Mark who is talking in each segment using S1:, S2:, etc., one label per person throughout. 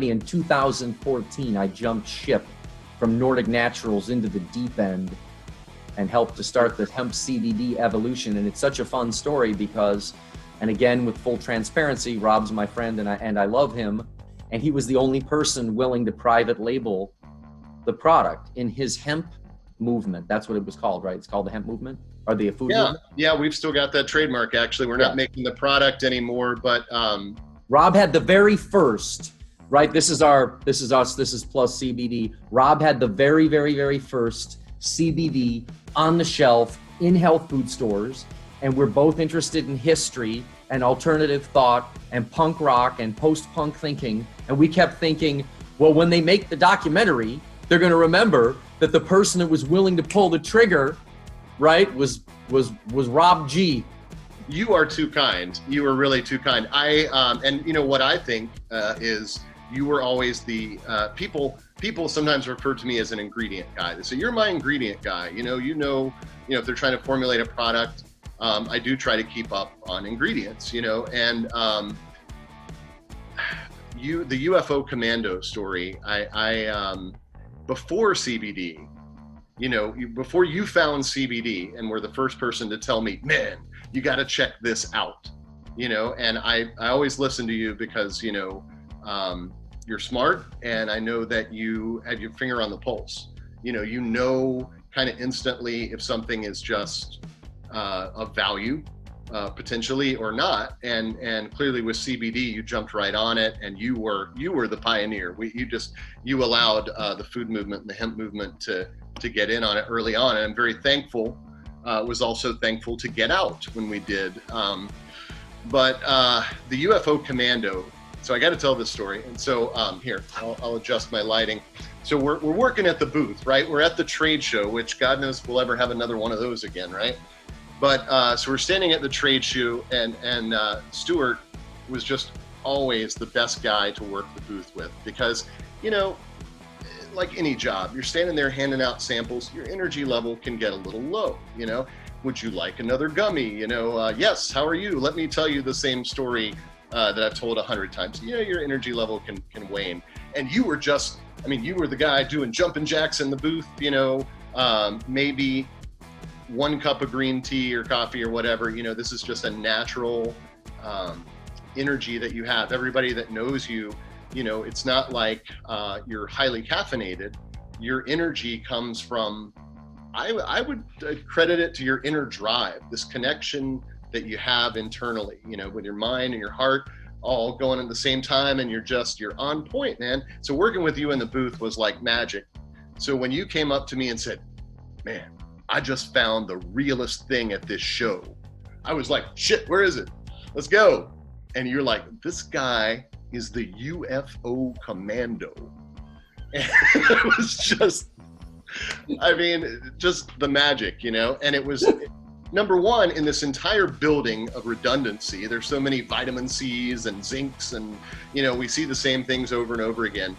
S1: in 2014, I jumped ship from Nordic Naturals into the deep end and helped to start the hemp CBD evolution. And it's such a fun story because, and again, with full transparency, Rob's my friend and I love him. And he was the only person willing to private label the product in his hemp movement. That's what it was called, right? It's called the hemp movement or the food movement?
S2: Yeah, we've still got that trademark, actually. We're not making the product anymore, but
S1: Rob had the very first, right? This is us, this is plus CBD. Rob had the very, very, very first CBD on the shelf in health food stores. And we're both interested in history and alternative thought and punk rock and post-punk thinking. And we kept thinking, well, when they make the documentary, they're going to remember that the person that was willing to pull the trigger, right, was Rob G.
S2: You are too kind. You are really too kind. And you know what I think is you were always the people sometimes refer to me as an ingredient guy. They say, you're my ingredient guy. You know, if they're trying to formulate a product, I do try to keep up on ingredients, and the UFO commando story, I before CBD, before you found CBD and were the first person to tell me, man, you got to check this out, and I always listen to you because, you're smart, and I know that you have your finger on the pulse. Kind of instantly if something is just of value, potentially or not, and clearly with CBD you jumped right on it, and you were the pioneer. You allowed the food movement and the hemp movement to get in on it early on, and I'm very thankful. Was also thankful to get out when we did. But the UFO commando. So I got to tell this story, and so here I'll adjust my lighting. So we're working at the booth, right? We're at the trade show, which God knows if we'll ever have another one of those again, right? But so we're standing at the trade show, and Stuart was just always the best guy to work the booth with because, like any job, you're standing there handing out samples, your energy level can get a little low, Would you like another gummy? Yes, how are you? Let me tell you the same story that I've told 100 times. Your energy level can wane. And you were you were the guy doing jumping jacks in the booth, maybe 1 cup of green tea or coffee or whatever. This is just a natural energy that you have. Everybody that knows you, it's not like you're highly caffeinated. Your energy comes from, I would credit it to your inner drive, this connection that you have internally, with your mind and your heart all going at the same time, and you're on point, man. So working with you in the booth was like magic. So when you came up to me and said, man, I just found the realest thing at this show, I was like, shit, where is it? Let's go. And you're like, this guy is the UFO commando. And it was just the magic, and it was number one in this entire building of redundancy. There's so many vitamin C's and zincs, and we see the same things over and over again.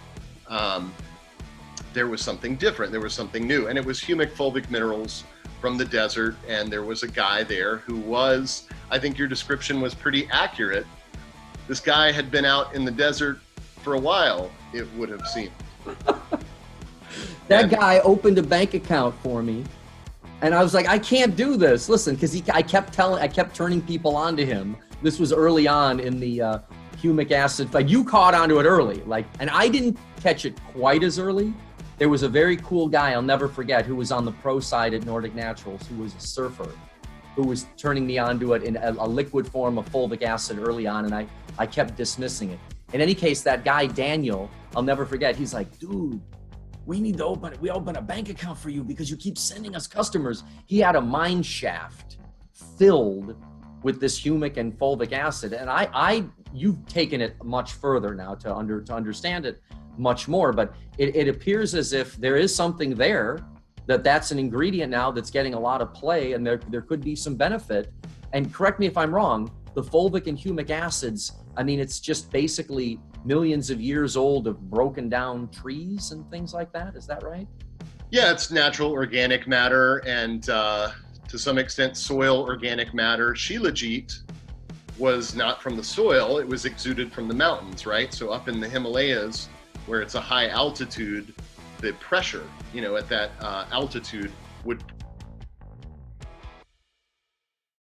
S2: There was something different. There was something new, and it was humic fulvic minerals from the desert. And there was a guy there who was, I think your description was pretty accurate. This guy had been out in the desert for a while, it would have seemed.
S1: That guy opened a bank account for me, and I was like, I can't do this. Listen, because I kept turning people on to him. This was early on in the humic acid fight. You caught onto it early, and I didn't catch it quite as early. There was a very cool guy I'll never forget who was on the pro side at Nordic Naturals, who was a surfer, who was turning me onto it in a liquid form of fulvic acid early on, and I kept dismissing it. In any case, that guy, Daniel, I'll never forget, he's like, dude, we open a bank account for you because you keep sending us customers. He had a mine shaft filled with this humic and fulvic acid. And you've taken it much further now to understand it much more, but it appears as if there is something there, that's an ingredient now that's getting a lot of play, and there could be some benefit. And correct me if I'm wrong, the fulvic and humic acids, it's just basically millions of years old of broken down trees and things like that. Is that right?
S2: Yeah, it's natural organic matter, and to some extent soil organic matter. Shilajit was not from the soil, it was exuded from the mountains, right? So up in the Himalayas, where it's a high altitude, the pressure, at that altitude would